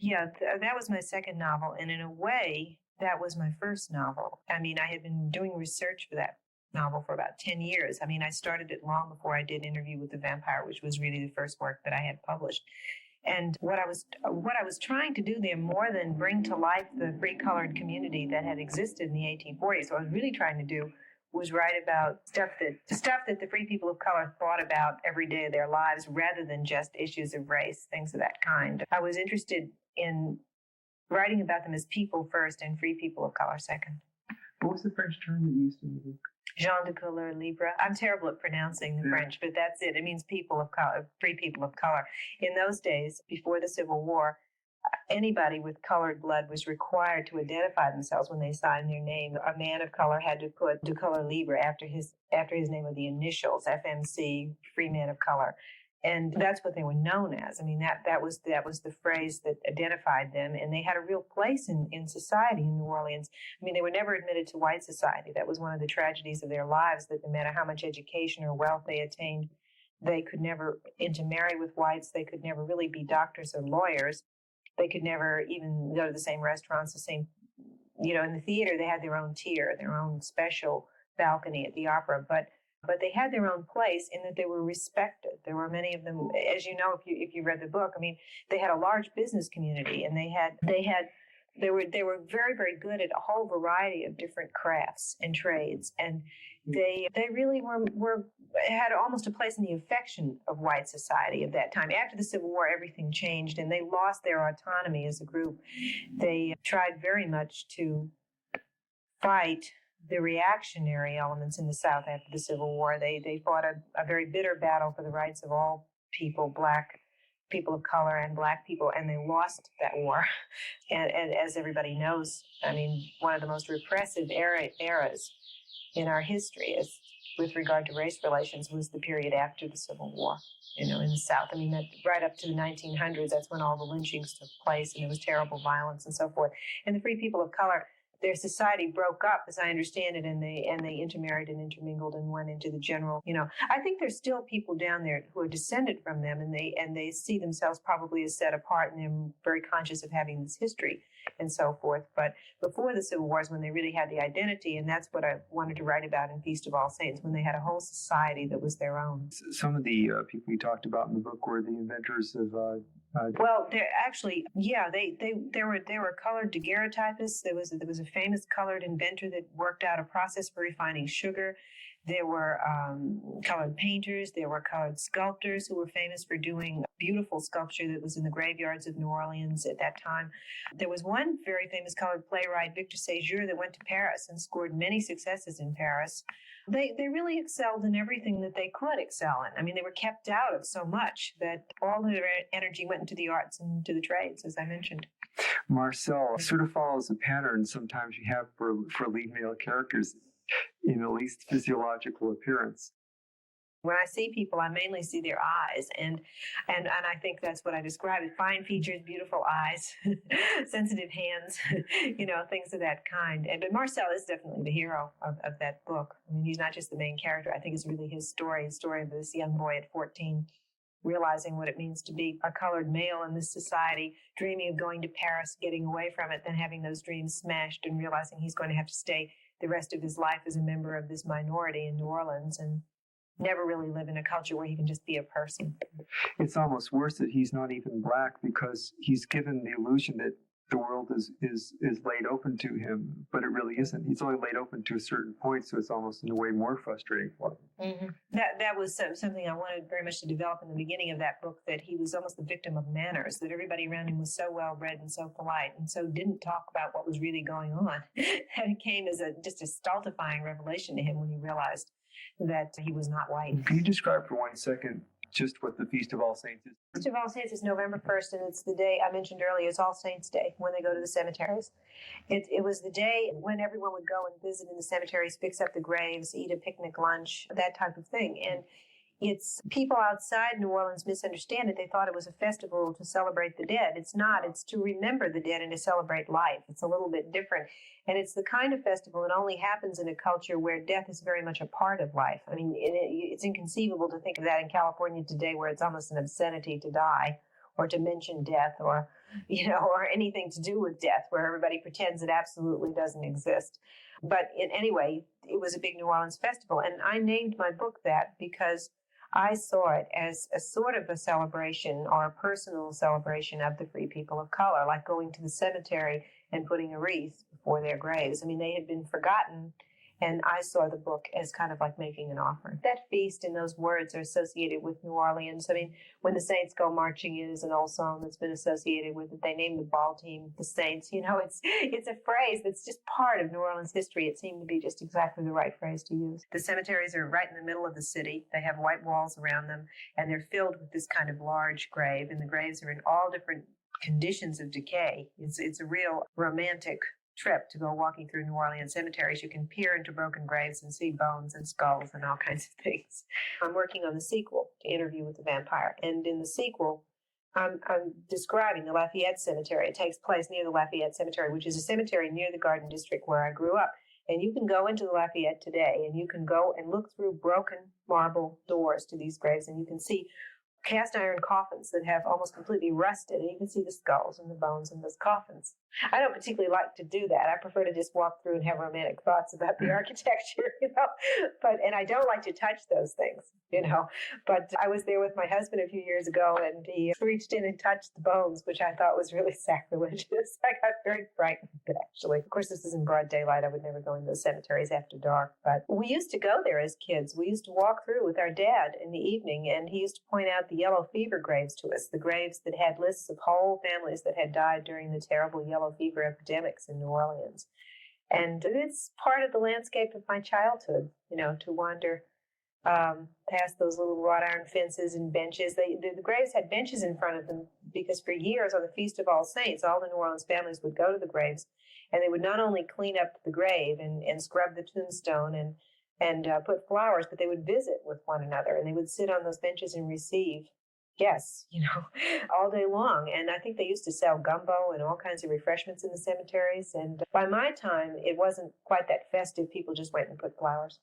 Yeah, that was my second novel. And in a way, that was my first novel. I mean, I had been doing research for that novel for about 10 years. I mean, I started it long before I did Interview with the Vampire, which was really the first work that I had published. And what I was trying to do there, more than bring to life the free colored community that had existed in the 1840s, what I was really trying to do was write about stuff that the free people of color thought about every day of their lives, rather than just issues of race, things of that kind. I was interested in writing about them as people first and free people of color second. What was the French term that you used in the book? Gens de couleur libre. I'm terrible at pronouncing the French, but that's it. It means people of color, free people of color. In those days, before the Civil War, anybody with colored blood was required to identify themselves when they signed their name. A man of color had to put de couleur libre after his name with the initials, FMC, free man of color. And that's what they were known as. I mean, that was the phrase that identified them, and they had a real place in society in New Orleans. I mean, they were never admitted to white society. That was one of the tragedies of their lives, that no matter how much education or wealth they attained, they could never intermarry with whites. They could never really be doctors or lawyers. They could never even go to the same restaurants, in the theater, they had their own tier, their own special balcony at the opera, but they had their own place in that they were respected. There were many of them, as you know, if you read the book. I mean, they had a large business community, and they were very, very good at a whole variety of different crafts and trades, and they really had almost a place in the affection of white society of that time. After the Civil War, everything changed, and they lost their autonomy as a group. They tried very much to fight the reactionary elements in the South after the Civil War. They fought a very bitter battle for the rights of all people, black people of color and black people, and they lost that war. And as everybody knows, I mean, one of the most repressive eras in our history is, with regard to race relations, was the period after the Civil War, in the South. I mean, that right up to the 1900s, that's when all the lynchings took place, and there was terrible violence and so forth. And the free people of color, their society broke up, as I understand it, and they intermarried and intermingled and went into the general. I think there's still people down there who are descended from them, and they see themselves probably as set apart, and they're very conscious of having this history and so forth. But before the Civil War is when they really had the identity, and that's what I wanted to write about in Feast of All Saints, when they had a whole society that was their own. Some of the people you talked about in the book were the inventors of. Well, they're actually, they were colored daguerreotypists. There was a famous colored inventor that worked out a process for refining sugar. There were colored painters. There were colored sculptors who were famous for doing beautiful sculpture that was in the graveyards of New Orleans at that time. There was one very famous colored playwright, Victor Sejour, that went to Paris and scored many successes in Paris. They really excelled in everything that they could excel in. I mean, they were kept out of so much that all their energy went into the arts and to the trades, as I mentioned. Marcel sort of follows a pattern sometimes you have for lead male characters in at least physiological appearance. When I see people, I mainly see their eyes, and I think that's what I describe: fine features, beautiful eyes, sensitive hands, things of that kind. But Marcel is definitely the hero of that book. I mean, he's not just the main character. I think it's really his story of this young boy at 14, realizing what it means to be a colored male in this society, dreaming of going to Paris, getting away from it, then having those dreams smashed, and realizing he's going to have to stay the rest of his life as a member of this minority in New Orleans, and never really live in a culture where he can just be a person. It's almost worse that he's not even black, because he's given the illusion that the world is laid open to him, but it really isn't. He's only laid open to a certain point, so it's almost in a way more frustrating for him. Mm-hmm. That was something I wanted very much to develop in the beginning of that book, that he was almost the victim of manners, that everybody around him was so well-read and so polite, and so didn't talk about what was really going on. And it came as just a stultifying revelation to him when he realized that he was not white. Can you describe for 1 second just what the Feast of All Saints is? Feast of All Saints is November 1st, and it's the day I mentioned earlier. It's All Saints Day, when they go to the cemeteries. It was the day when everyone would go and visit in the cemeteries, fix up the graves, eat a picnic lunch, that type of thing. And it's people outside New Orleans misunderstand it. They thought it was a festival to celebrate the dead. It's not. It's to remember the dead and to celebrate life. It's a little bit different. And it's the kind of festival that only happens in a culture where death is very much a part of life. I mean, it's inconceivable to think of that in California today, where it's almost an obscenity to die or to mention death or or anything to do with death, where everybody pretends it absolutely doesn't exist. But anyway, it was a big New Orleans festival. And I named my book that because I saw it as a sort of a celebration or a personal celebration of the free people of color, like going to the cemetery and putting a wreath before their graves. I mean, they had been forgotten, and I saw the book as kind of like making an offering. That feast and those words are associated with New Orleans. I mean, when the Saints go marching in is an old song that's been associated with it. They named the ball team the Saints. It's a phrase that's just part of New Orleans history. It seemed to be just exactly the right phrase to use. The cemeteries are right in the middle of the city. They have white walls around them, and they're filled with this kind of large grave, and the graves are in all different conditions of decay. It's a real romantic trip to go walking through New Orleans cemeteries. You can peer into broken graves and see bones and skulls and all kinds of things. I'm working on the sequel to Interview with the Vampire, and in the sequel, I'm describing the Lafayette Cemetery. It takes place near the Lafayette Cemetery, which is a cemetery near the Garden District where I grew up. And you can go into the Lafayette today, and you can go and look through broken marble doors to these graves, and you can see cast iron coffins that have almost completely rusted, and you can see the skulls and the bones in those coffins. I don't particularly like to do that. I prefer to just walk through and have romantic thoughts about the architecture, and I don't like to touch those things, But I was there with my husband a few years ago, and he reached in and touched the bones, which I thought was really sacrilegious. I got very frightened, actually. Of course, this is in broad daylight. I would never go into those cemeteries after dark, but we used to go there as kids. We used to walk through with our dad in the evening, and he used to point out the yellow fever graves to us, the graves that had lists of whole families that had died during the terrible yellow fever epidemics in New Orleans. And it's part of the landscape of my childhood, to wander past those little wrought iron fences and benches. The graves had benches in front of them because for years on the Feast of All Saints, all the New Orleans families would go to the graves, and they would not only clean up the grave and scrub the tombstone and put flowers, but they would visit with one another, and they would sit on those benches and receive guests, all day long. And I think they used to sell gumbo and all kinds of refreshments in the cemeteries. And by my time, it wasn't quite that festive. People just went and put flowers.